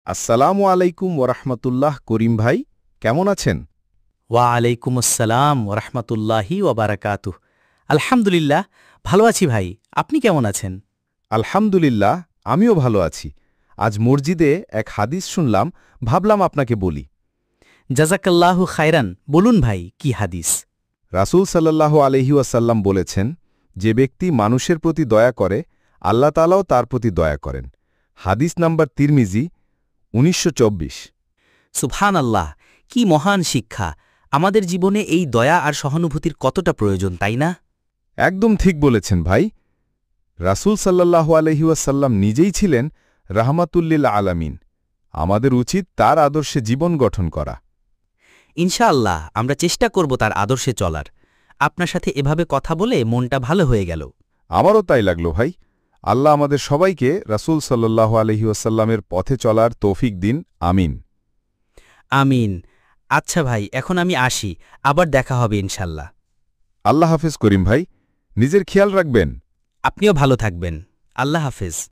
আসসালামু আলাইকুম ওরহমতুল্লাহ করিম ভাই কেমন আছেন? ওয়া আলাইকুম আসসালাম ওরহমতুল্লাহি ওবারাকাতুহ। আলহামদুলিল্লাহ, ভালো আছি ভাই। আপনি কেমন আছেন? আলহামদুলিল্লাহ, আমিও ভালো আছি। আজ মসজিদে এক হাদিস শুনলাম, ভাবলাম আপনাকে বলি। জাজাকাল্লাহু খায়রান। বলুন ভাই, কি হাদিস? রাসূল সাল্লাল্লাহু আলাইহি ওয়াসাল্লাম বলেছেন, যে ব্যক্তি মানুষের প্রতি দয়া করে আল্লাহ তাআলাও তার প্রতি দয়া করেন। হাদিস নাম্বার তিরমিজি ১৯২৪। সুবহান আল্লাহ, কি মহান শিক্ষা! আমাদের জীবনে এই দয়া আর সহানুভূতির কতটা প্রয়োজন, তাই না? একদম ঠিক বলেছেন ভাই। রাসূল সাল্লাল্লাহু আলাইহি ওয়াসাল্লাম নিজেই ছিলেন রাহমাতুল্লিল আলামিন। আমাদের উচিত তার আদর্শে জীবন গঠন করা। ইনশাআল্লাহ আমরা চেষ্টা করব তার আদর্শে চলার। আপনার সাথে এভাবে কথা বলে মনটা ভালো হয়ে গেল। আমারও তাই লাগলো ভাই। আল্লাহ আমাদের সবাইকে রাসূল সাল্লাল্লাহু আলাইহি ওয়াসাল্লামের পথে চলার তৌফিক দিন। আমিন। আমিন। আচ্ছা ভাই, এখন আমি আসি, আবার দেখা হবে ইনশাল্লাহ। আল্লাহ হাফেজ করিম ভাই, নিজের খেয়াল রাখবেন। আপনিও ভালো থাকবেন। আল্লাহ হাফেজ।